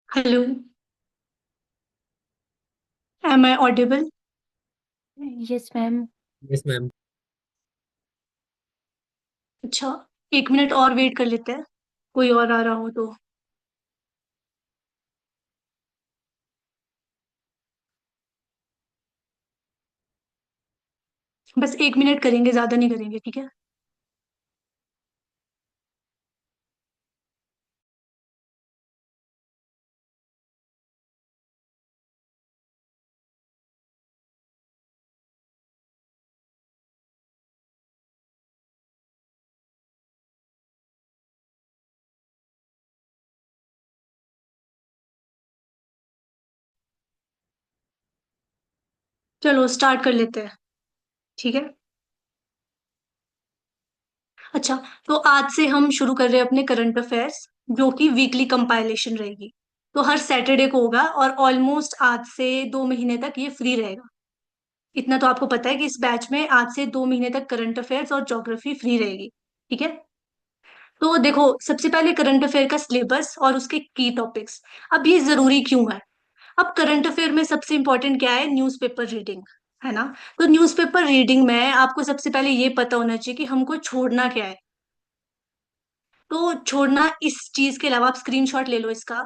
Hello. Am I audible? Yes ma'am. Yes ma'am. अच्छा, 1 minute और wait कर लेते हैं, कोई और आ रहा हो तो। बस 1 मिनट करेंगे, ज्यादा नहीं करेंगे, ठीक है? चलो स्टार्ट कर लेते हैं, ठीक है। अच्छा, तो आज से हम शुरू कर रहे हैं अपने करंट अफेयर्स, जो कि वीकली कंपाइलेशन रहेगी। तो हर सैटरडे को होगा और ऑलमोस्ट आज से 2 महीने तक ये फ्री रहेगा। इतना तो आपको पता है कि इस बैच में आज से 2 महीने तक करंट अफेयर्स और ज्योग्राफी फ्री रहेगी, ठीक है। तो देखो, सबसे पहले करंट अफेयर का सिलेबस और उसके की टॉपिक्स। अब ये जरूरी क्यों है? अब करंट अफेयर में सबसे इंपॉर्टेंट क्या है? न्यूज़पेपर रीडिंग, है ना। तो न्यूज़पेपर रीडिंग में आपको सबसे पहले ये पता होना चाहिए कि हमको छोड़ना क्या है। तो छोड़ना इस चीज के अलावा, आप स्क्रीनशॉट ले लो इसका।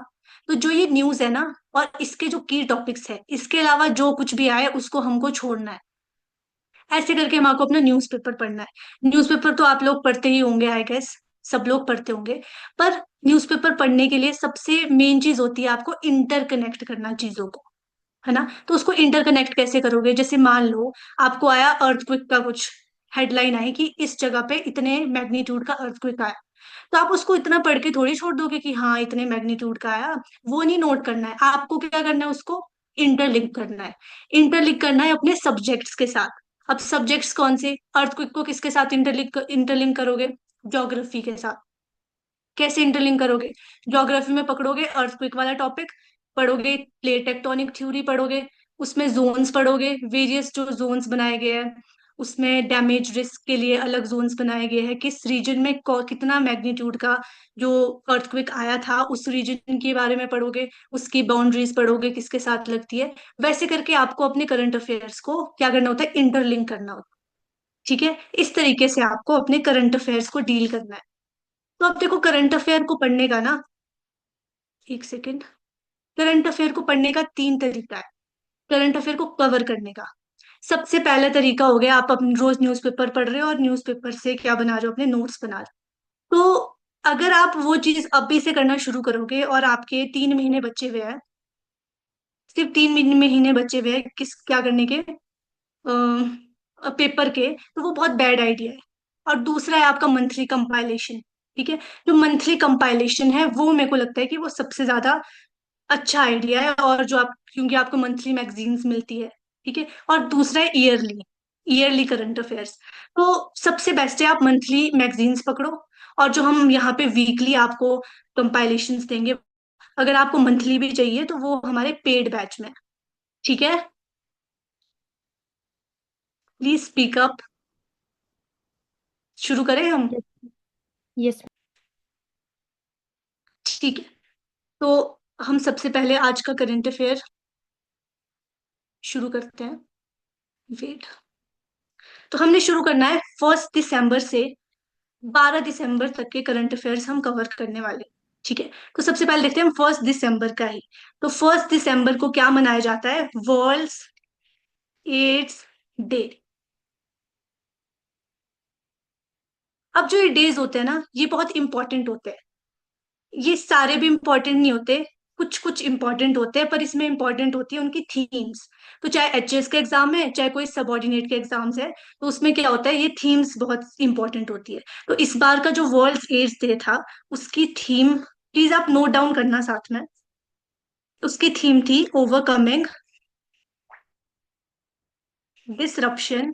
तो जो ये न्यूज है ना, और इसके जो की टॉपिक्स है, इसके अलावा जो कुछ भी आए उसको हमको छोड़ना है। ऐसे करके हम आपको अपना न्यूज़पेपर पढ़ना है। न्यूज़पेपर तो आप लोग पढ़ते ही होंगे, आई गेस सब लोग पढ़ते होंगे। पर न्यूज़पेपर पढ़ने के लिए सबसे मेन चीज होती है आपको इंटरकनेक्ट करना चीजों को, है ना। तो उसको इंटरकनेक्ट कैसे करोगे? जैसे मान लो आपको आया अर्थक्वेक का कुछ हेडलाइन आई कि इस जगह पे इतने मैग्नीट्यूड का अर्थक्वेक आया। तो आप उसको इतना पढ़ के थोड़ी छोड़ दोगे कि हाँ इतने मैग्नीट्यूड का आया। वो नहीं नोट करना है आपको, क्या करना है उसको इंटरलिंक करना है। इंटरलिंक करना है अपने सब्जेक्ट्स के साथ। अब सब्जेक्ट्स कौन से? अर्थक्वेक को किसके साथ इंटरलिंक इंटरलिंक करोगे? ज्योग्राफी के साथ। कैसे इंटरलिंक करोगे? ज्योग्राफी में पकड़ोगे अर्थक्वेक वाला टॉपिक, पढ़ोगे प्लेट टेक्टोनिक थ्योरी पढ़ोगे, उसमें जोन्स पढ़ोगे, वेरियस जो जोन्स बनाए गए हैं, उसमें डैमेज रिस्क के लिए अलग जोन्स बनाए गए हैं, किस रीजन में कितना मैग्नीट्यूड का जो अर्थक्वेक आया था उस रीजन के बारे में पढ़ोगे, उसकी बाउंड्रीज पढ़ोगे किसके साथ लगती है। वैसे करके आपको अपने करंट अफेयर्स को क्या करना होता है? इंटरलिंक करना होता है, ठीक है। इस तरीके से आपको अपने करंट अफेयर्स को डील करना है। तो अब देखो, करंट अफेयर को पढ़ने का ना, एक सेकेंड, करंट अफेयर को पढ़ने का 3 तरीका है करंट अफेयर को कवर करने का। सबसे पहला तरीका हो गया, आप अपने रोज न्यूज़पेपर पढ़ रहे हो और न्यूज़पेपर से क्या बना रहे हो? अपने नोट्स बना रहे हो। तो अगर आप वो चीज अभी से करना शुरू करोगे और आपके 3 महीने बचे हुए हैं, सिर्फ 3 महीने बचे हुए हैं किस क्या करने के, पेपर के, तो वो बहुत बैड आइडिया है। और दूसरा है आपका मंथली कंपाइलेशन, ठीक है। जो मंथली कंपाइलेशन है वो मेरे को लगता है कि वो सबसे ज्यादा अच्छा आइडिया है, और जो आप, क्योंकि आपको मंथली मैगजीन्स मिलती है, ठीक है। और दूसरा है ईयरली, ईयरली करंट अफेयर्स। तो सबसे बेस्ट है आप मंथली मैगजीन्स पकड़ो, और जो हम यहाँ पे वीकली आपको कंपाइलेशंस देंगे, अगर आपको मंथली भी चाहिए तो वो हमारे पेड बैच में है, ठीक है। Please speak up. शुरू करें हम? यस। यस। ठीक है। तो हम सबसे पहले आज का करंट अफेयर शुरू करते हैं। वेट। तो हमने शुरू करना है 1 दिसंबर से 12 दिसंबर तक के करंट अफेयर्स हम कवर करने वाले, ठीक है। तो सबसे पहले देखते हैं हम 1 दिसंबर का ही। तो 1 दिसंबर को क्या मनाया जाता है? World AIDS Day. अब जो ये डेज होते हैं ना, ये बहुत इंपॉर्टेंट होते हैं। ये सारे भी इंपॉर्टेंट नहीं होते, कुछ कुछ इंपॉर्टेंट होते हैं, पर इसमें इंपॉर्टेंट होती है उनकी थीम्स। तो चाहे एचएस का एग्जाम है, चाहे कोई सबऑर्डिनेट के एग्जाम्स है, तो उसमें क्या होता है, ये थीम्स बहुत इंपॉर्टेंट होती है। तो इस बार का जो वर्ल्ड एड्स डे था, उसकी थीम प्लीज आप नोट डाउन करना साथ में। उसकी थीम थी overcoming disruption,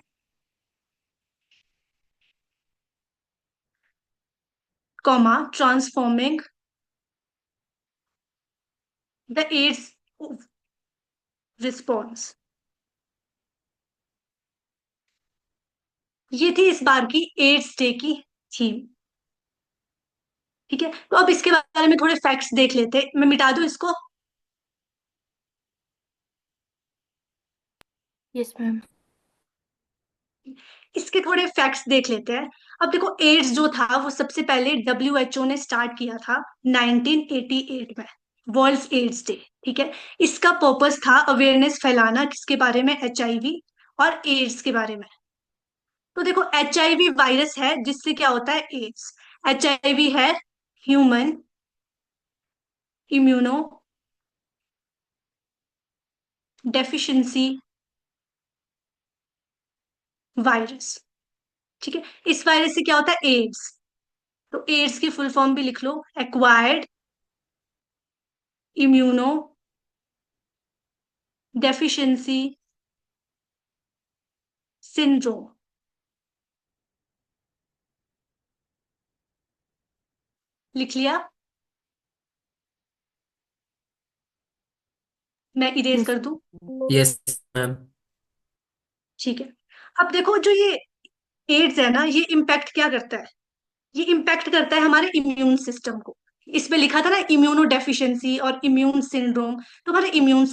comma transforming the AIDS response. ये थी इस बार की एड्स डे की थीम, ठीक है। तो अब इसके बारे में थोड़े फैक्ट्स देख लेते हैं, मैं मिटा दूं इसको? Yes ma'am. इसके थोड़े फैक्ट्स देख लेते हैं। अब देखो, एड्स जो था वो सबसे पहले डब्ल्यूएचओ ने स्टार्ट किया था 1988 में, वर्ल्ड एड्स डे। ठीक है। इसका पर्पस था अवेयरनेस फैलाना, किसके बारे में? एचआईवी और एड्स के बारे में। तो देखो, एचआईवी वायरस है जिससे क्या होता है? एड्स। एचआईवी है ह्यूमन इम्यूनो डेफिशिएंसी वायरस। ठीक है। इस वायरस से क्या होता है? एड्स। तो एड्स की फुल फॉर्म भी लिख लो, एक्वायर्ड इम्यूनो डेफिशिएंसी सिंड्रोम। लिख लिया? मैं इरेज यस। कर दूं? Yes ma'am. ठीक है। अब देखो, जो ये एड्स है ना, ये इम्पैक्ट क्या करता है? ये इम्पैक्ट करता है हमारे इम्यून सिस्टम को। इसमें लिखा था ना, इम्यूनो डेफिशिएंसी और इम्यून सिंड्रोम। तो हमारे इम्यून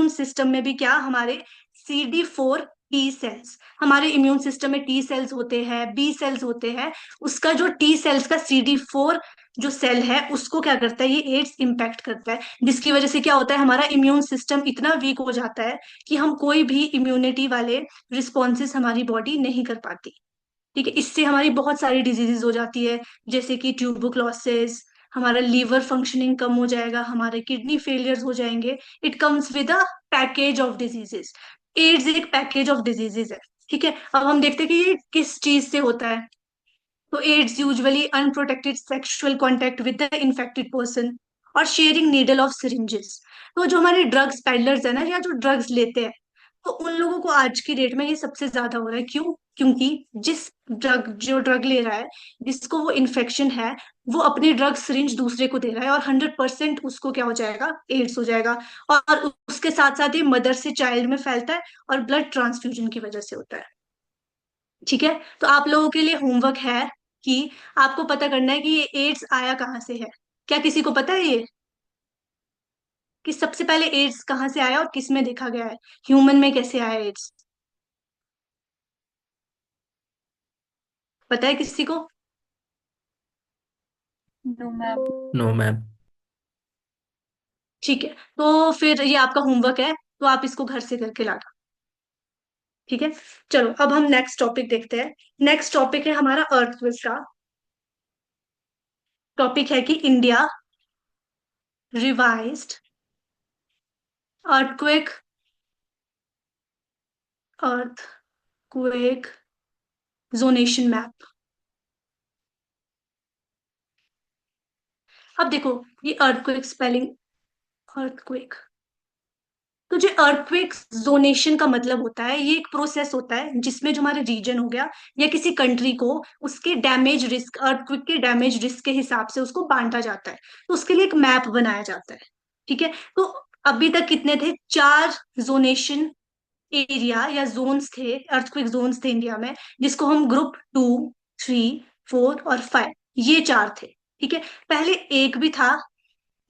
सिस्टम में भी क्या, हमारे CD4 टी सेल्स, हमारे इम्यून सिस्टम में टी सेल्स होते हैं, बी सेल्स होते हैं। उसका जो टी सेल्स का CD4 जो सेल है, उसको क्या करता है? ये एड्स इम्पैक्ट करता है, जिसकी वजह से क्या होता है? हमारा इम्यून सिस्टम इतना वीक हो जाता है कि हम कोई भी इम्यूनिटी वाले रिस्पॉन्सेस हमारी बॉडी नहीं कर पाती। ठीक है। इससे हमारी बहुत सारी डिजीजेज हो जाती है, जैसे कि ट्यूबरकुलोसिस, हमारा लीवर फंक्शनिंग कम हो जाएगा, हमारे किडनी फेलियर्स हो जाएंगे। It comes with a package of diseases. AIDS एक पैकेज ऑफ डिजीजेस है। ठीक है। अब हम देखते हैं कि ये किस चीज से होता है। तो AIDS usually unprotected sexual contact with the infected person और शेयरिंग नीडल ऑफ सिरिंजेस। तो जो हमारे ड्रग्स पेडलर्स है ना, या जो ड्रग्स लेते हैं, तो उन लोगों को आज की डेट में ये सबसे ज्यादा हो रहा है। क्यों? क्योंकि जो ड्रग ले रहा है, जिसको वो इन्फेक्शन है, वो अपनी ड्रग सिरिंज दूसरे को दे रहा है, और 100% उसको क्या हो जाएगा? एड्स हो जाएगा। और उसके साथ साथ ये मदर से चाइल्ड में फैलता है, और ब्लड ट्रांसफ्यूजन की वजह से होता है। ठीक है। तो आप लोगों के लिए होमवर्क है कि आपको पता करना है कि ये एड्स आया कहाँ से है। क्या किसी को पता है ये, कि सबसे पहले एड्स कहाँ से आया और किस में देखा गया है? ह्यूमन में कैसे आया एड्स? पता है किसी को? No ma'am. No ma'am. ठीक है। तो फिर ये आपका होमवर्क है, तो आप इसको घर से करके लाना। ठीक है। चलो, अब हम नेक्स्ट टॉपिक देखते हैं। नेक्स्ट टॉपिक है हमारा अर्थक्वेक का। टॉपिक है कि India revised earthquake earthquake zonation map. अब देखो, ये अर्थक्वेक स्पेलिंग, अर्थक्वेक, तो जो अर्थक्वेक जोनेशन का मतलब होता है, ये एक प्रोसेस होता है जिसमें जो हमारे रीजन हो गया या किसी कंट्री को, उसके डैमेज रिस्क, अर्थक्वेक के डैमेज रिस्क के हिसाब से उसको बांटा जाता है। तो उसके लिए एक मैप बनाया जाता है। ठीक है। तो अभी तक कितने थे? 4 जोनेशन एरिया या जोन्स थे, अर्थक्वेक जोन्स थे इंडिया में, जिसको हम ग्रुप 2, 3, 4 और 5, ये 4 थे। ठीक है। पहले एक भी था,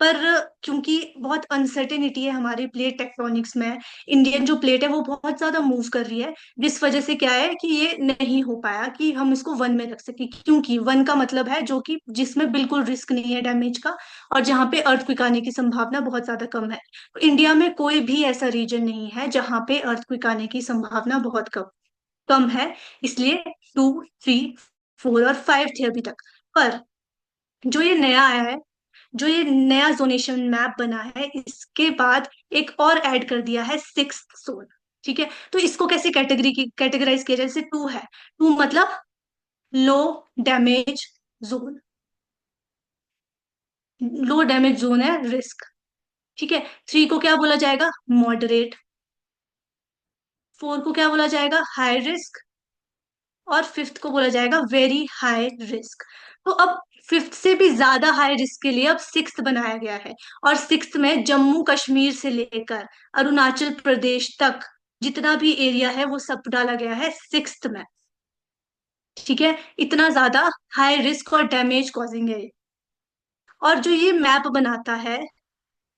पर क्योंकि बहुत अनसर्टेनिटी है हमारी प्लेट टेक्टोनिक्स में, इंडियन जो प्लेट है वो बहुत ज्यादा मूव कर रही है, जिस वजह से क्या है कि ये नहीं हो पाया कि हम इसको वन में रख सके, क्योंकि वन का मतलब है जो कि जिसमें बिल्कुल रिस्क नहीं है डैमेज का, और जहाँ पे अर्थक्वेक आने की संभावना बहुत ज्यादा कम है। तो इंडिया में कोई भी ऐसा रीजन नहीं है जहाँ पे अर्थक्वेक आने की संभावना बहुत कम कम है। इसलिए 2, 3, 4 और 5 थे अभी तक। पर जो ये नया आया है, जो ये नया जोनेशन मैप बना है, इसके बाद एक और ऐड कर दिया है, 6th जोन। ठीक है। तो इसको कैसे कैटेगराइज किया जाए? जैसे 2 है, 2 मतलब लो डैमेज जोन, लो डैमेज जोन है, रिस्क। ठीक है। 3 को क्या बोला जाएगा? मॉडरेट। 4 को क्या बोला जाएगा? High risk. और 5th को बोला जाएगा वेरी हाई रिस्क। तो अब 5th से भी ज्यादा हाई रिस्क के लिए अब 6th बनाया गया है। और 6th में जम्मू कश्मीर से लेकर अरुणाचल प्रदेश तक जितना भी एरिया है वो सब डाला गया है 6th में। ठीक है। इतना ज्यादा हाई रिस्क और डैमेज कॉजिंग है ये। और जो ये मैप बनाता है,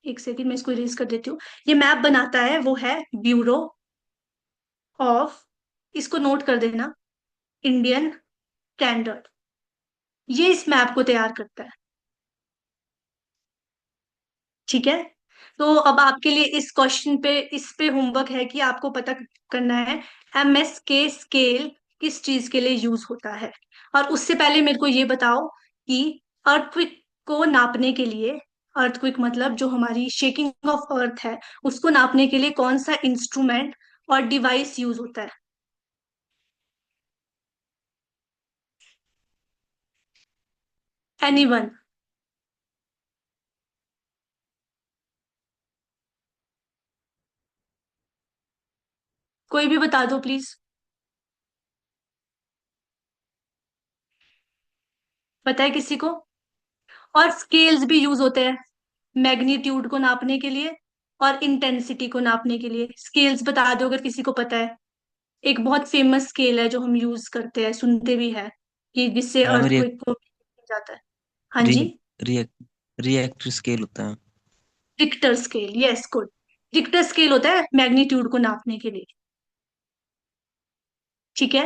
एक सेकंड में इसको इरेज कर देती हूँ, ये मैप बनाता है वो है ब्यूरो ऑफ, इसको नोट कर देना, इंडियन स्टैंडर्ड, ये इस मैप को तैयार करता है। ठीक है। तो अब आपके लिए इस क्वेश्चन पे, इस पे होमवर्क है कि आपको पता करना है MSK स्केल किस चीज के लिए यूज होता है। और उससे पहले मेरे को ये बताओ कि अर्थक्विक को नापने के लिए, अर्थक्विक मतलब जो हमारी शेकिंग ऑफ अर्थ है, उसको नापने के लिए कौन सा इंस्ट्रूमेंट और डिवाइस यूज होता है। एनीवन, कोई भी बता दो प्लीज। पता है किसी को? और स्केल्स भी यूज होते हैं मैग्नीट्यूड को नापने के लिए और इंटेंसिटी को नापने के लिए। स्केल्स बता दो अगर किसी को पता है। एक बहुत फेमस स्केल है जो हम यूज करते हैं, सुनते भी है, कि जिससे मैम अर्थक्वेक को जाता है। हाँ जी। रिएक्ट रिएक्टर स्केल होता है। Richter scale, yes good. Richter scale होता है मैग्नीट्यूड को नापने के लिए। ठीक है।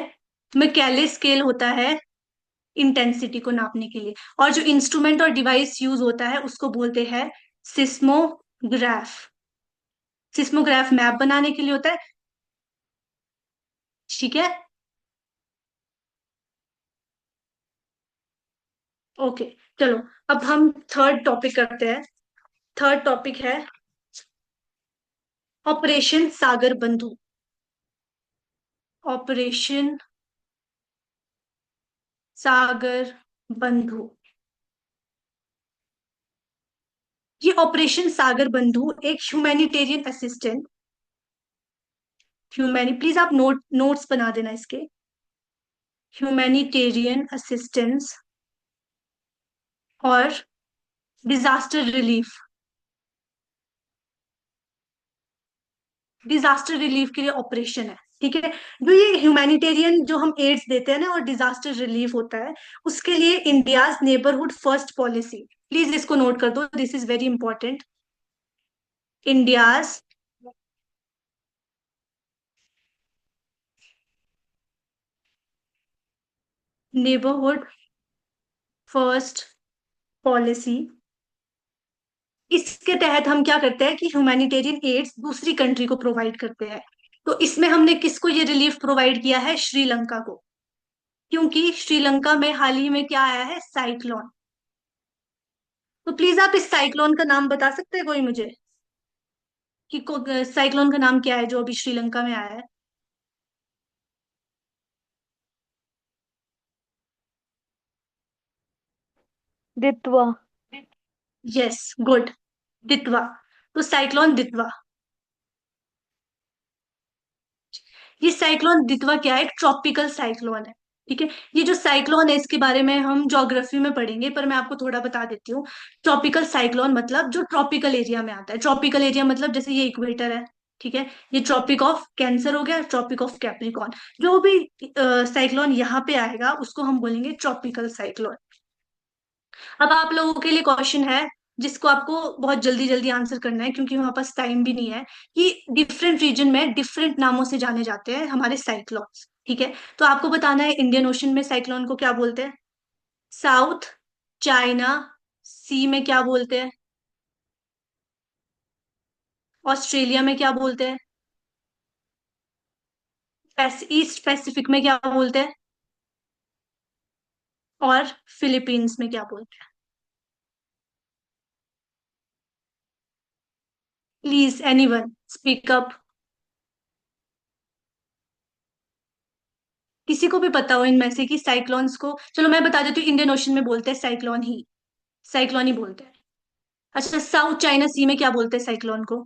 मैकेले स्केल होता है इंटेंसिटी को नापने के लिए। और जो इंस्ट्रूमेंट और डिवाइस यूज होता है उसको बोलते हैं सिस्मोग्राफ। सिस्मोग्राफ मैप बनाने के लिए होता है। ठीक है। ओके, चलो अब हम थर्ड टॉपिक करते हैं। थर्ड टॉपिक है ऑपरेशन सागर बंधु। ऑपरेशन सागर बंधु। ये ऑपरेशन सागर बंधु एक ह्यूमैनिटेरियन असिस्टेंट, प्लीज आप नोट्स बना देना इसके। ह्यूमैनिटेरियन असिस्टेंस और डिजास्टर रिलीफ, डिजास्टर रिलीफ के लिए ऑपरेशन है। ठीक है। जो ये ह्यूमैनिटेरियन जो हम एड्स देते हैं ना और डिजास्टर रिलीफ होता है, उसके लिए India's neighbourhood first policy, please इसको नोट कर दो, this is very important. India's neighbourhood first policy, इसके तहत हम क्या करते हैं कि ह्यूमैनिटेरियन एड्स दूसरी कंट्री को प्रोवाइड करते हैं। तो इसमें हमने किसको ये रिलीफ प्रोवाइड किया है? श्रीलंका को। क्योंकि श्रीलंका में हाल ही में क्या आया है? साइक्लोन। तो प्लीज आप इस साइक्लोन का नाम बता सकते हैं कोई मुझे, कि साइक्लोन का नाम क्या है जो अभी श्रीलंका में आया है? दित्वा। Yes good, दितवा। तो साइक्लोन दितवा, ये साइक्लोन दितवा क्या है? एक ट्रॉपिकल साइक्लोन है। ठीक है। ये जो साइक्लोन है इसके बारे में हम ज्योग्राफी में पढ़ेंगे, पर मैं आपको थोड़ा बता देती हूँ। ट्रॉपिकल साइक्लोन मतलब जो ट्रॉपिकल एरिया में आता है। ट्रॉपिकल एरिया मतलब जैसे ये इक्वेटर है, ठीक है, ये ट्रॉपिक ऑफ कैंसर हो गया, ट्रॉपिक ऑफ कैप्रिकॉर्न। जो भी साइक्लोन यहाँ पे आएगा उसको हम बोलेंगे ट्रॉपिकल साइक्लोन। अब आप लोगों के लिए क्वेश्चन है जिसको आपको बहुत जल्दी जल्दी आंसर करना है, क्योंकि हमारे पास टाइम भी नहीं है, कि डिफरेंट रीजन में डिफरेंट नामों से जाने जाते हैं हमारे साइक्लोन्स। ठीक है। तो आपको बताना है इंडियन ओशन में साइक्लोन को क्या बोलते हैं, साउथ चाइना सी में क्या बोलते हैं, ऑस्ट्रेलिया में क्या बोलते हैं, ईस्ट पैसिफिक में क्या बोलते हैं, और फिलीपींस में क्या बोलते हैं। Please anyone speak up. किसी को भी पता हो इनमें से कि साइक्लोन्स को, चलो मैं बता देती हूँ, इंडियन ओशन में बोलते हैं साइक्लोन ही, साइक्लोन ही बोलते हैं। अच्छा, साउथ चाइना सी में क्या बोलते हैं साइक्लोन को?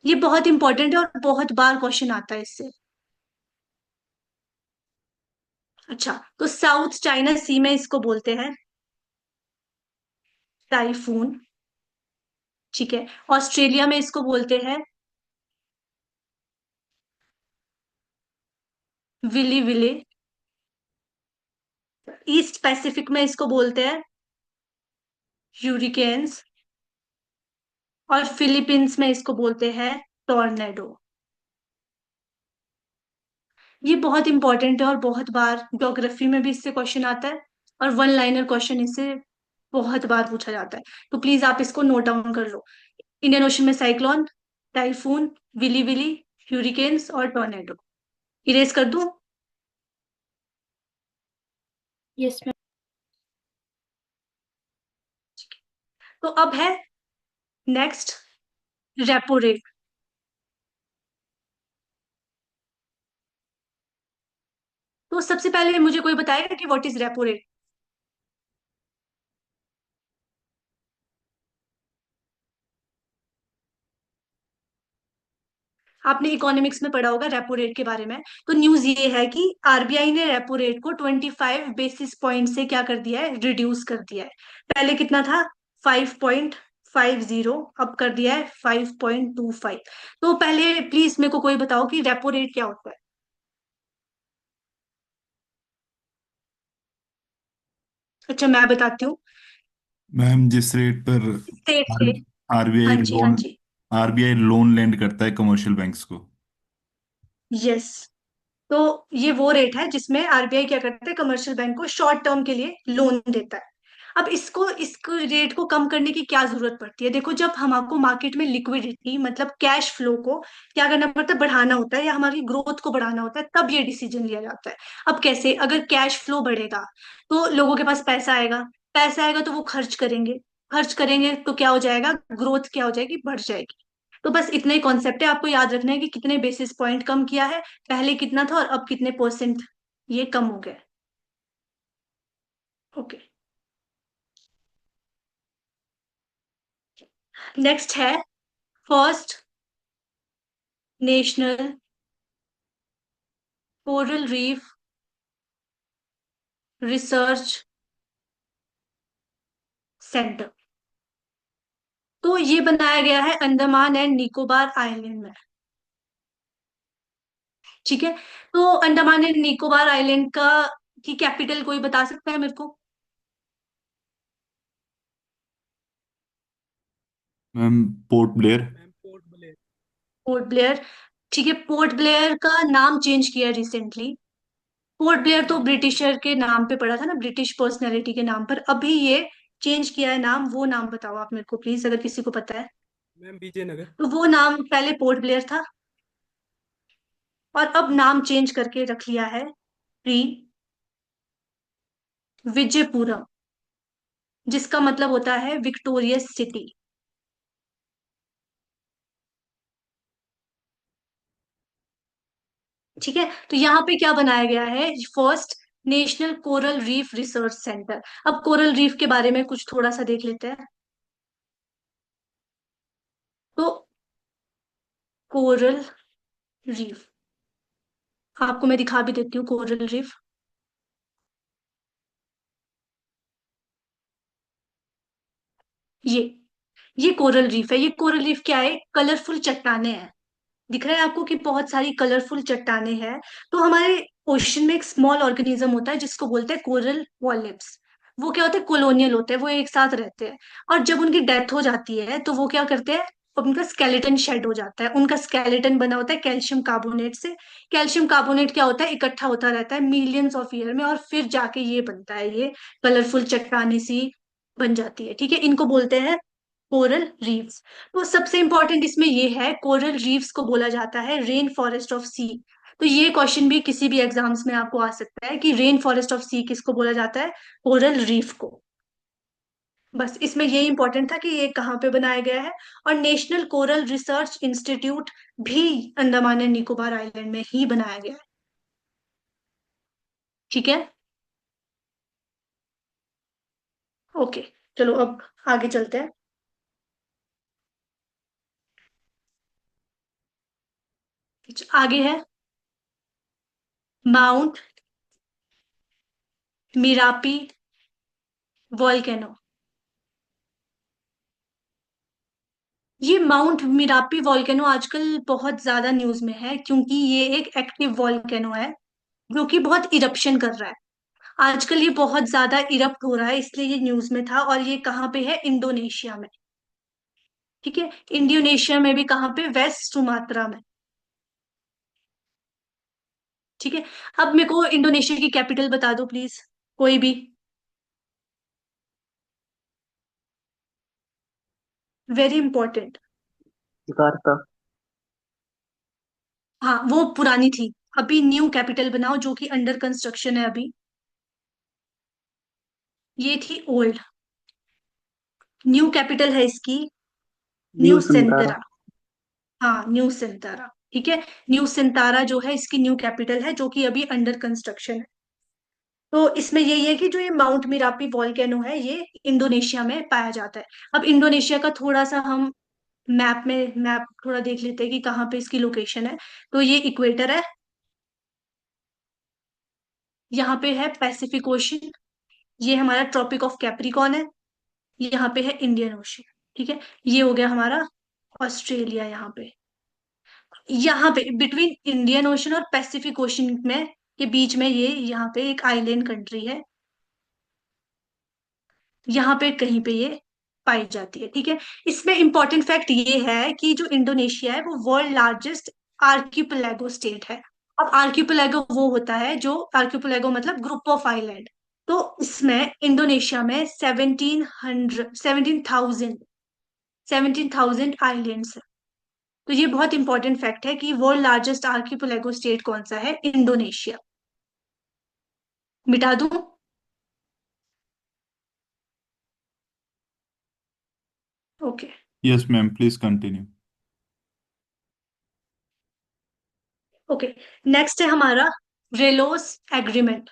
ये बहुत इंपॉर्टेंट है और बहुत बार क्वेश्चन आता है इससे। अच्छा, तो साउथ चाइना सी में इसको बोलते हैं टाइफून। ठीक है। ऑस्ट्रेलिया में इसको बोलते हैं विली विले। ईस्ट पैसिफिक में इसको बोलते हैं ह्यूरिकेन्स। और फिलीपींस में इसको बोलते हैं टॉर्नेडो। ये बहुत इंपॉर्टेंट है और बहुत बार ज्योग्राफी में भी इससे क्वेश्चन आता है, और वन लाइनर क्वेश्चन इससे बहुत बार पूछा जाता है। तो प्लीज आप इसको नोट डाउन कर लो। इंडियन ओशन में साइक्लोन, टाइफून, विली विली, ह्यूरिकेन्स और टॉर्नेडो। इरेज कर दूं? Yes ma'am. तो अब है नेक्स्ट, रेपो रेट। तो सबसे पहले मुझे कोई बताएगा कि व्हाट इज रेपो रेट? आपने इकोनॉमिक्स में पढ़ा होगा रेपो रेट के बारे में। तो न्यूज ये है कि आरबीआई ने रेपो रेट को 25 बेसिस पॉइंट से क्या कर दिया है, रिड्यूस कर दिया है। पहले कितना था? 5.50, अब कर दिया है 5.25। तो पहले प्लीज मेरे को कोई बताओ कि रेपो रेट क्या होता है। अच्छा, मैं बताती हूँ। मैम, जिस रेट पर स्टेट आर से। आरबीआई हाँ जी, हाँ लोन जी। आरबीआई लोन लेंड करता है कमर्शियल बैंक्स को। यस। तो ये वो रेट है जिसमें आरबीआई क्या करता है, कमर्शियल बैंक को शॉर्ट टर्म के लिए लोन देता है। अब इसको रेट को कम करने की क्या जरूरत पड़ती है? देखो, जब हमको मार्केट में लिक्विडिटी मतलब कैश फ्लो को क्या करना पड़ता है, बढ़ाना होता है, या हमारी ग्रोथ को बढ़ाना होता है, तब ये डिसीजन लिया जाता है। अब कैसे? अगर कैश फ्लो बढ़ेगा तो लोगों के पास पैसा आएगा, पैसा आएगा तो वो खर्च करेंगे, खर्च करेंगे तो क्या हो जाएगा, ग्रोथ क्या हो जाएगी, बढ़ जाएगी। तो बस इतना ही कॉन्सेप्ट है, आपको याद रखना है कि कितने बेसिस पॉइंट कम किया है, पहले कितना था और अब कितने परसेंट ये कम हो गया। ओके। नेक्स्ट है first national coral reef research centre. तो ये बनाया गया है अंडमान एंड निकोबार आइलैंड में। ठीक है। तो अंडमान एंड निकोबार आइलैंड का की कैपिटल कोई बता सकता है मेरे को? Ma'am, port Blair. Port Blair. ठीक है, पोर्ट ब्लेयर का नाम चेंज किया रिसेंटली। पोर्ट ब्लेयर तो ब्रिटिशर के नाम पे पड़ा था ना, ब्रिटिश पर्सनैलिटी के नाम पर। अभी ये चेंज किया है नाम। वो नाम बताओ आप मेरे को प्लीज, अगर किसी को पता है। मैम विजयनगर। तो वो नाम पहले पोर्ट ब्लेयर था और अब नाम चेंज करके रख लिया है प्री विजयपुरम, जिसका मतलब होता है विक्टोरियस सिटी। ठीक है। तो यहाँ पे क्या बनाया गया है, first national coral reef research centre. अब कोरल रीफ के बारे में कुछ थोड़ा सा देख लेते हैं। तो कोरल रीफ आपको मैं दिखा भी देती हूँ, कोरल रीफ। ये ये कोरल रीफ है। ये कोरल रीफ क्या है, कलरफुल चट्टाने हैं। दिख रहा है आपको कि बहुत सारी कलरफुल चट्टाने हैं। तो हमारे ओशन में एक स्मॉल ऑर्गेनिज्म होता है जिसको बोलते हैं कोरल पॉलिप्स। वो क्या होते हैं, कॉलोनियल होते हैं, वो एक साथ रहते हैं। और जब उनकी डेथ हो जाती है तो वो क्या करते हैं, उनका स्केलेटन शेड हो जाता है। उनका स्केलेटन बना होता है कैल्शियम कार्बोनेट से। कैल्शियम कार्बोनेट क्या होता है, इकट्ठा होता रहता है मिलियंस ऑफ ईयर में, और फिर जाके ये बनता है, ये कलरफुल चट्टाने सी बन जाती है। ठीक है, इनको बोलते हैं कोरल रीफ्स। तो सबसे इंपॉर्टेंट इसमें ये है, कोरल रीफ्स को बोला जाता है रेन फॉरेस्ट ऑफ सी। तो ये क्वेश्चन भी किसी भी एग्जाम्स में आपको आ सकता है कि रेन फॉरेस्ट ऑफ सी किसको बोला जाता है, कोरल रीफ को। बस इसमें ये इंपॉर्टेंट था कि ये कहाँ पे बनाया गया है। और नेशनल कोरल रिसर्च इंस्टीट्यूट भी अंडमान एंड निकोबार आइलैंड में ही बनाया गया है। ठीक है। ओके, चलो अब आगे चलते हैं। आगे है माउंट मिरापी वॉल्केनो। ये माउंट मिरापी वॉल्केनो आजकल बहुत ज्यादा न्यूज में है, क्योंकि ये एक एक्टिव वॉल्केनो है जो कि बहुत इरप्शन कर रहा है। आजकल ये बहुत ज्यादा इरप्ट हो रहा है, इसलिए ये न्यूज में था। और ये कहाँ पे है, इंडोनेशिया में। ठीक है, इंडोनेशिया में भी कहाँ पे, वेस्ट सुमात्रा में। ठीक है। अब मेरे को इंडोनेशिया की कैपिटल बता दो प्लीज, कोई भी। Very important. जकार्ता। हाँ वो पुरानी थी, अभी न्यू कैपिटल बनाओ जो कि अंडर कंस्ट्रक्शन है अभी। ये थी ओल्ड, न्यू कैपिटल है इसकी न्यू न्यू संतारा। सेंतरा। हाँ न्यू सेंतारा, ठीक है। न्यू सेंतारा जो है इसकी न्यू कैपिटल है, जो कि अभी अंडर कंस्ट्रक्शन है। तो इसमें यही है कि जो ये माउंट मिरापी वॉल्केनो है ये इंडोनेशिया में पाया जाता है। अब इंडोनेशिया का थोड़ा सा हम मैप थोड़ा देख लेते हैं कि कहाँ पे इसकी लोकेशन है। तो ये इक्वेटर है, यहाँ पे है पैसिफिक ओशन, ये हमारा ट्रॉपिक ऑफ कैप्रिकॉर्न है, यहाँ पे है इंडियन ओशन। ठीक है, ये हो गया हमारा ऑस्ट्रेलिया। यहाँ पे बिटवीन इंडियन ओशन और पैसिफिक ओशन में के बीच में ये यहाँ पे एक आइलैंड कंट्री है, यहाँ पे कहीं पे ये पाई जाती है। ठीक है, इसमें इंपॉर्टेंट फैक्ट ये है कि जो इंडोनेशिया है वो वर्ल्ड लार्जेस्ट आर्किपेलागो स्टेट है। अब आर्किपेलागो वो होता है जो, आर्किपेलागो मतलब ग्रुप ऑफ आइलैंड। तो इसमें इंडोनेशिया में 17,000 आइलैंड्स है। तो ये बहुत इंपॉर्टेंट फैक्ट है कि वर्ल्ड लार्जेस्ट आर्किपेलागो स्टेट कौन सा है, इंडोनेशिया। मिटा दूं? Okay. Yes ma'am, please continue. Okay, next है हमारा रेलोस एग्रीमेंट।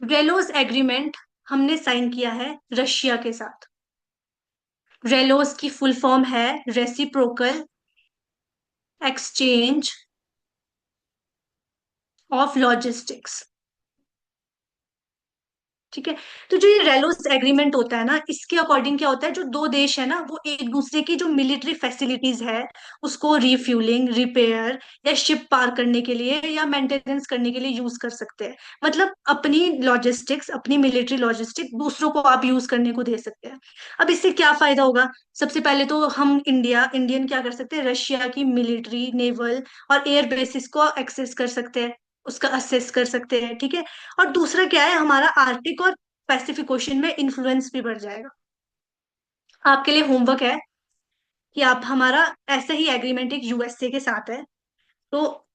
रेलोस एग्रीमेंट हमने साइन किया है रशिया के साथ। रेलोस की फुल फॉर्म है रेसिप्रोकल एक्सचेंज ऑफ लॉजिस्टिक्स। ठीक है, तो जो ये रेलोस एग्रीमेंट होता है ना, इसके अकॉर्डिंग क्या होता है, जो दो देश है ना वो एक दूसरे की जो मिलिट्री फैसिलिटीज है उसको रिफ्यूलिंग, रिपेयर या शिप पार करने के लिए या मेंटेनेंस करने के लिए यूज कर सकते हैं। मतलब अपनी लॉजिस्टिक्स, अपनी मिलिट्री लॉजिस्टिक दूसरों को आप यूज करने को दे सकते हैं। अब इससे क्या फायदा होगा? सबसे पहले तो हम इंडियन क्या कर सकते हैं, रशिया की मिलिट्री, नेवल और एयर बेसिस को एक्सेस कर सकते हैं, उसका असेस कर सकते हैं। ठीक है, और दूसरा क्या है, हमारा आर्टिक और पैसिफिक ओशन में इन्फ्लुएंस भी बढ़ जाएगा। आपके लिए होमवर्क है कि आप हमारा ऐसा ही एग्रीमेंट एक यूएसए के साथ है, तो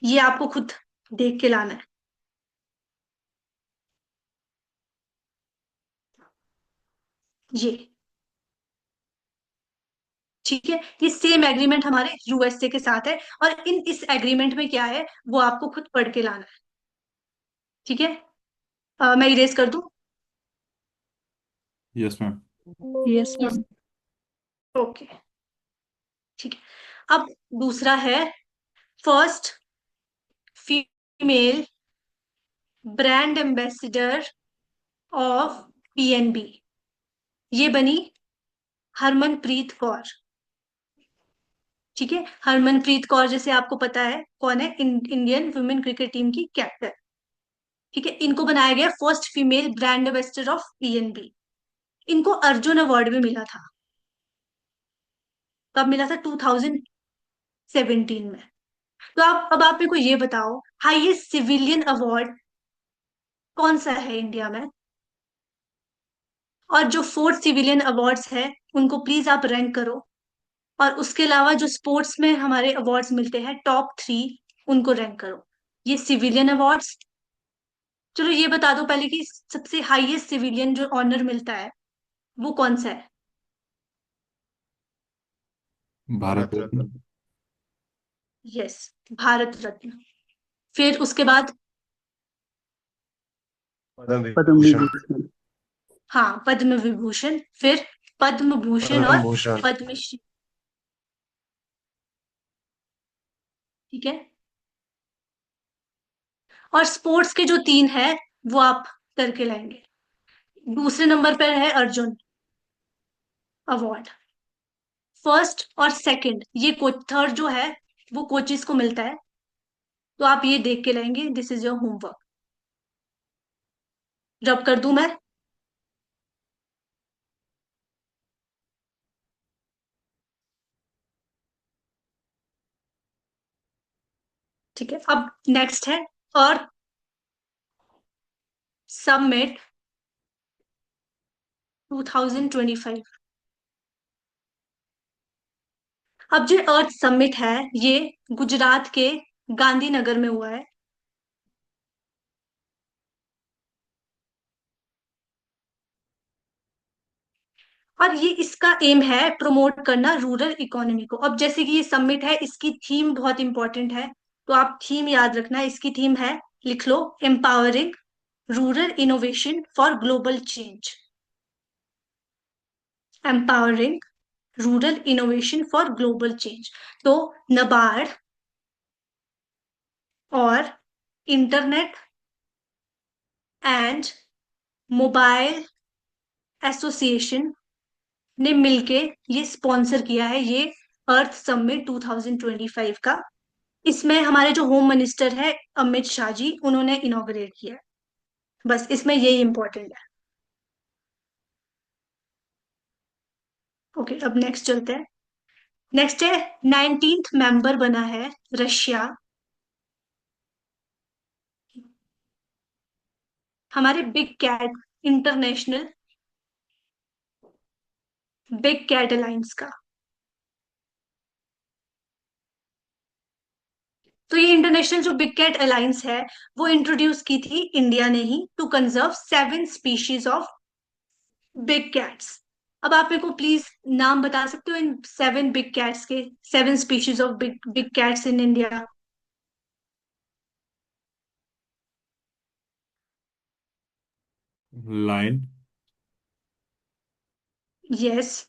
ये आपको खुद देख के लाना है। ये ठीक है, ये सेम एग्रीमेंट हमारे यूएसए के साथ है, और इस एग्रीमेंट में क्या है वो आपको खुद पढ़ के लाना है। ठीक है, मैं इरेज कर दूं? Yes ma'am. Yes ma'am. Okay, ठीक है। अब दूसरा है first female brand ambassador of PNB, ये बनी हरमनप्रीत कौर। ठीक है, हरमनप्रीत कौर जैसे आपको पता है कौन है, इंडियन वुमेन क्रिकेट टीम की कैप्टन। ठीक है, इनको बनाया गया first female brand ambassador of PNB. इनको अर्जुन अवार्ड भी मिला था। कब मिला था? 2017 में। तो आप मेरे को ये बताओ, हाईएस्ट सिविलियन अवार्ड कौन सा है इंडिया में? और जो फोर्थ सिविलियन अवार्ड्स है उनको प्लीज आप रैंक करो। और उसके अलावा जो स्पोर्ट्स में हमारे अवार्ड्स मिलते हैं टॉप 3, उनको रैंक करो। ये सिविलियन अवार्ड्स। चलो ये बता दो पहले कि सबसे हाईएस्ट सिविलियन जो ऑनर मिलता है वो कौन सा है? भारत रत्न। यस, भारत रत्न। फिर उसके बाद, पद्म पद्म विभूषण। विभूषण। हाँ पद्म विभूषण, फिर पद्म भूषण पद्म और भूषण। पद्मश्री। ठीक है, और स्पोर्ट्स के जो 3 है वो आप करके लाएंगे। दूसरे नंबर पर है अर्जुन अवार्ड। फर्स्ट और सेकंड ये कोच, थर्ड जो है वो कोचेस को मिलता है। तो आप ये देख के लाएंगे, दिस इज योर होमवर्क। रब कर दूं मैं? ठीक है, अब नेक्स्ट है अर्थ समिट 2025। अब जो अर्थ समिट है ये गुजरात के गांधीनगर में हुआ है। और ये इसका एम है प्रमोट करना रूरल इकोनॉमी को। अब जैसे कि ये समिट है, इसकी थीम बहुत इंपॉर्टेंट है, तो आप थीम याद रखना। इसकी थीम है, लिख लो, empowering rural innovation for global change. Empowering rural innovation for global change. तो नबार्ड और इंटरनेट एंड मोबाइल एसोसिएशन ने मिलके ये स्पॉन्सर किया है, ये अर्थ समिट 2025 का। इसमें हमारे जो होम मिनिस्टर है अमित शाह जी, उन्होंने इनॉग्रेट किया है। बस इसमें यही इंपॉर्टेंट है। ओके, अब नेक्स्ट चलते हैं। नेक्स्ट है 19th मेंबर बना है रशिया। हमारे big cat international big cat alliance का। तो ये इंटरनेशनल जो बिग कैट अलायंस है वो इंट्रोड्यूस की थी इंडिया ने ही, to conserve 7 species of big cats. अब आप मेरे को प्लीज नाम बता सकते हो इन 7 बिग कैट्स के, 7 species of big big cats in India? Lion, yes.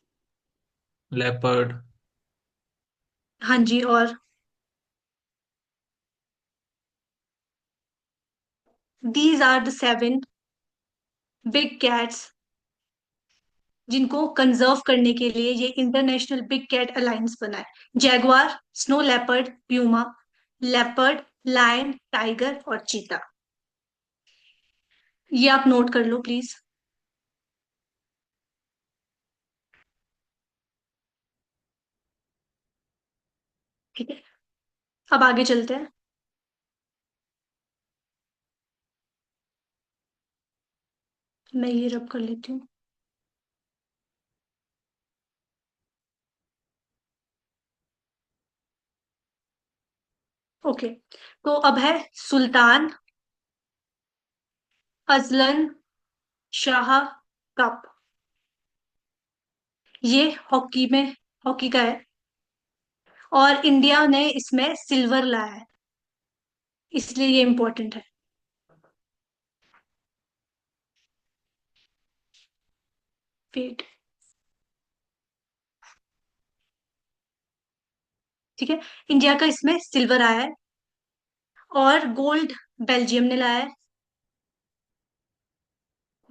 Leopard, हाँ जी, और these are the 7 big cats जिनको कंजर्व करने के लिए ये इंटरनेशनल बिग कैट अलायंस बना है। Jaguar, snow leopard, puma, leopard, lion, tiger और चीता। ये आप नोट कर लो प्लीज। ठीक है, अब आगे चलते हैं। मैं ये रब कर लेती हूँ। ओके, तो अब है सुल्तान अजलन शाह कप। ये हॉकी का है, और इंडिया ने इसमें सिल्वर लाया है, इसलिए ये इंपॉर्टेंट है। वेट, ठीक है, इंडिया का इसमें सिल्वर आया है, और गोल्ड बेल्जियम ने लाया है।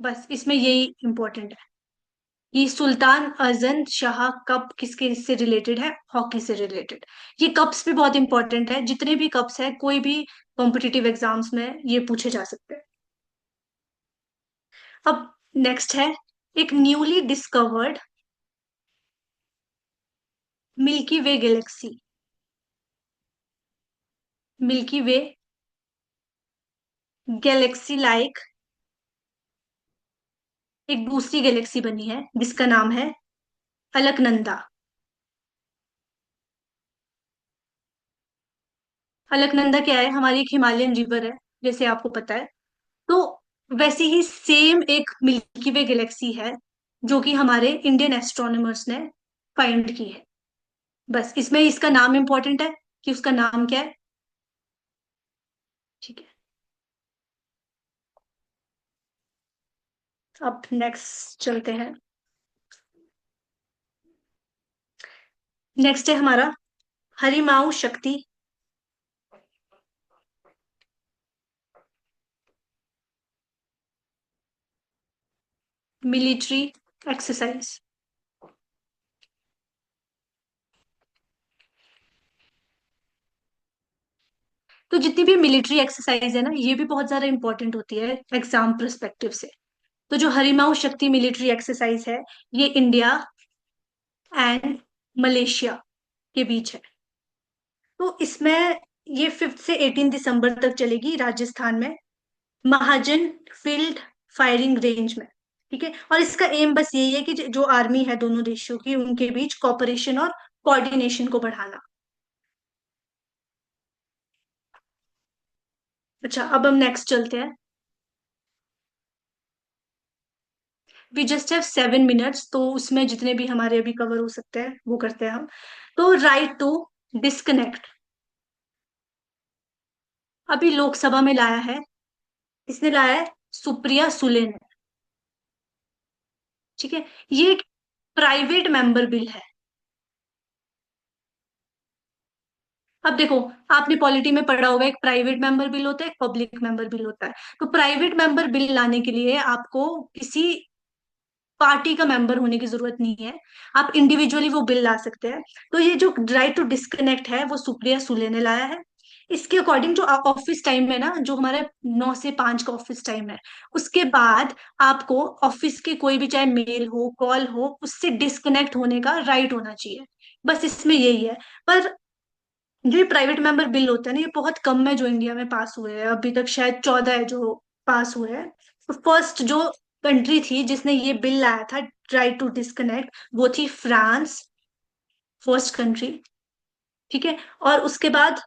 बस इसमें यही इंपॉर्टेंट है कि सुल्तान अजन शाह कप किसके से रिलेटेड है, हॉकी से रिलेटेड। ये कप्स भी बहुत इंपॉर्टेंट है, जितने भी कप्स है कोई भी कॉम्पिटिटिव एग्जाम्स में ये पूछे जा सकते हैं। अब नेक्स्ट है एक न्यूली डिस्कवर्ड मिल्की वे गैलेक्सी। मिल्की वे गैलेक्सी लाइक एक दूसरी गैलेक्सी बनी है जिसका नाम है अलकनंदा। अलकनंदा क्या है? हमारी एक हिमालयन रिवर है, जैसे आपको पता है। तो वैसे ही सेम एक मिल्की वे गैलेक्सी है जो कि हमारे इंडियन एस्ट्रोनॉमर्स ने फाइंड की है। बस इसमें इसका नाम इंपॉर्टेंट है कि उसका नाम क्या है। ठीक है, अब नेक्स्ट चलते हैं। नेक्स्ट है हमारा हरिमाऊ शक्ति मिलिट्री एक्सरसाइज। तो जितनी भी मिलिट्री एक्सरसाइज है ना, ये भी बहुत ज्यादा इंपॉर्टेंट होती है एग्जाम परस्पेक्टिव से। तो जो हरिमाऊ शक्ति मिलिट्री एक्सरसाइज है, ये इंडिया एंड मलेशिया के बीच है। तो इसमें ये 5 से 18 दिसंबर तक चलेगी राजस्थान में, महाजन फील्ड फायरिंग रेंज में। ठीक है, और इसका एम बस यही है कि जो आर्मी है दोनों देशों की, उनके बीच कोऑपरेशन और कोऑर्डिनेशन को बढ़ाना। अच्छा, अब हम नेक्स्ट चलते हैं। वी जस्ट हैव 7 मिनट्स, तो उसमें जितने भी हमारे अभी कवर हो सकते हैं वो करते हैं हम। तो राइट टू डिस्कनेक्ट अभी लोकसभा में लाया है, इसने लाया है सुप्रिया सुले ने। ठीक है, ये एक प्राइवेट मेंबर बिल है। अब देखो, आपने पॉलिटी में पढ़ा होगा, एक प्राइवेट मेंबर बिल होता है, एक पब्लिक मेंबर बिल होता है। तो प्राइवेट मेंबर बिल लाने के लिए आपको किसी पार्टी का मेंबर होने की जरूरत नहीं है, आप इंडिविजुअली वो बिल ला सकते हैं। तो ये जो राइट टू डिस्कनेक्ट है वो सुप्रिया सुले ने लाया है। इसके अकॉर्डिंग जो ऑफिस टाइम है ना, जो हमारे 9 से 5 का ऑफिस टाइम है, उसके बाद आपको ऑफिस के कोई भी चाहे मेल हो कॉल हो उससे डिस्कनेक्ट होने का राइट होना चाहिए। बस इसमें यही है। पर जो ये प्राइवेट मेंबर बिल होता है ना, ये बहुत कम है जो इंडिया में पास हुए हैं, अभी तक शायद 14 है जो पास हुए हैं। तो फर्स्ट जो कंट्री थी जिसने ये बिल लाया था, राइट टू डिस्कनेक्ट, वो थी फ्रांस, फर्स्ट कंट्री। ठीक है, और उसके बाद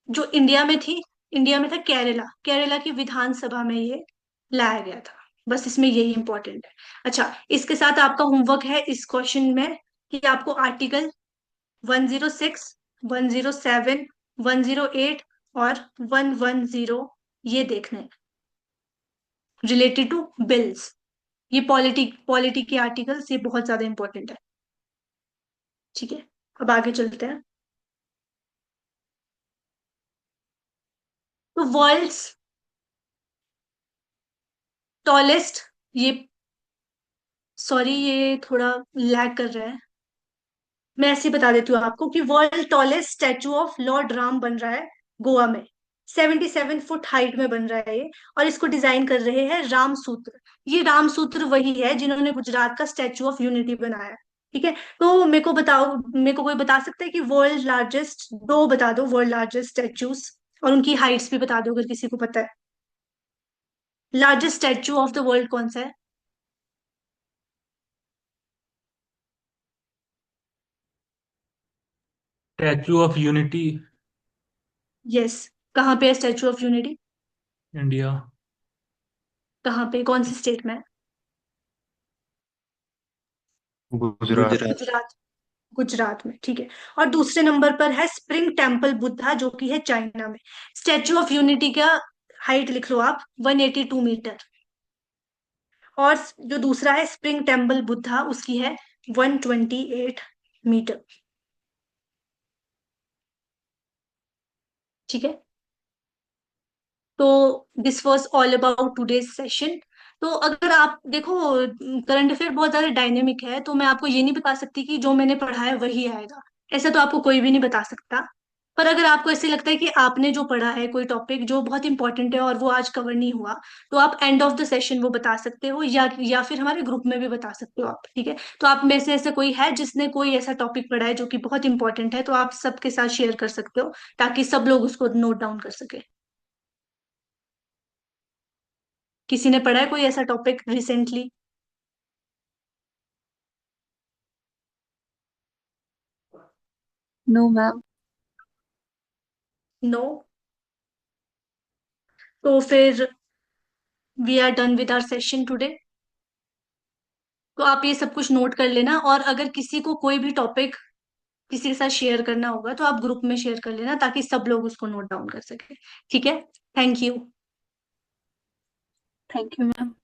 जो इंडिया में थी, इंडिया में था केरला, केरला की विधानसभा में ये लाया गया था। बस इसमें यही इंपॉर्टेंट है। अच्छा, इसके साथ आपका होमवर्क है इस क्वेश्चन में कि आपको आर्टिकल 106, 107, 108 और 110 ये देखने हैं रिलेटेड टू बिल्स। ये पॉलिटी पॉलिटी के आर्टिकल्स, ये बहुत ज्यादा इंपॉर्टेंट है। ठीक है, अब आगे चलते हैं। तो वर्ल्ड्स टॉलेस्ट, ये सॉरी ये थोड़ा लैग कर रहा है, मैं ऐसे ही बता देती हूँ आपको कि world tallest statue of Lord Ram बन रहा है गोवा में। 77 फुट हाइट में बन रहा है ये, और इसको डिजाइन कर रहे हैं राम सूत्र। ये राम सूत्र वही है जिन्होंने गुजरात का स्टैचू ऑफ यूनिटी बनाया है। ठीक है, तो मेरे को बताओ, मेरे को कोई बता सकता है कि वर्ल्ड लार्जेस्ट, दो बता दो वर्ल्ड लार्जेस्ट स्टैचूज, और उनकी हाइट्स भी बता दो अगर किसी को पता है। Largest statue of the world कौन सा है? स्टैचू ऑफ यूनिटी, यस, कहाँ पे है स्टैचू ऑफ यूनिटी? इंडिया। कहाँ पे, कौन सी स्टेट में है? गुजरात। गुजरात। गुजरात, गुजरात में। ठीक है, और दूसरे नंबर पर है स्प्रिंग टेम्पल बुद्धा, जो कि है चाइना में। स्टैचू ऑफ यूनिटी का हाइट लिख लो आप, 182 मीटर। और जो दूसरा है स्प्रिंग टेम्पल बुद्धा, उसकी है 128 मीटर। ठीक है, तो this was all about today's session. तो अगर आप देखो, करंट अफेयर बहुत ज्यादा डायनेमिक है, तो मैं आपको ये नहीं बता सकती कि जो मैंने पढ़ा है वही आएगा, ऐसा तो आपको कोई भी नहीं बता सकता। पर अगर आपको ऐसे लगता है कि आपने जो पढ़ा है कोई टॉपिक जो बहुत इंपॉर्टेंट है और वो आज कवर नहीं हुआ, तो आप एंड ऑफ द सेशन वो बता सकते हो, या फिर हमारे ग्रुप में भी बता सकते हो आप। ठीक है, तो आप में से ऐसे कोई है जिसने कोई ऐसा टॉपिक पढ़ा है जो कि बहुत इंपॉर्टेंट है, तो आप सबके साथ शेयर कर सकते हो, ताकि सब लोग उसको नोट डाउन कर सके। किसी ने पढ़ा है कोई ऐसा topic recently? No ma'am. No? तो फिर we are done with our session today. तो आप ये सब कुछ नोट कर लेना, और अगर किसी को कोई भी टॉपिक किसी के साथ शेयर करना होगा तो आप ग्रुप में शेयर कर लेना, ताकि सब लोग उसको नोट डाउन कर सके। ठीक है, thank you. Thank you ma'am.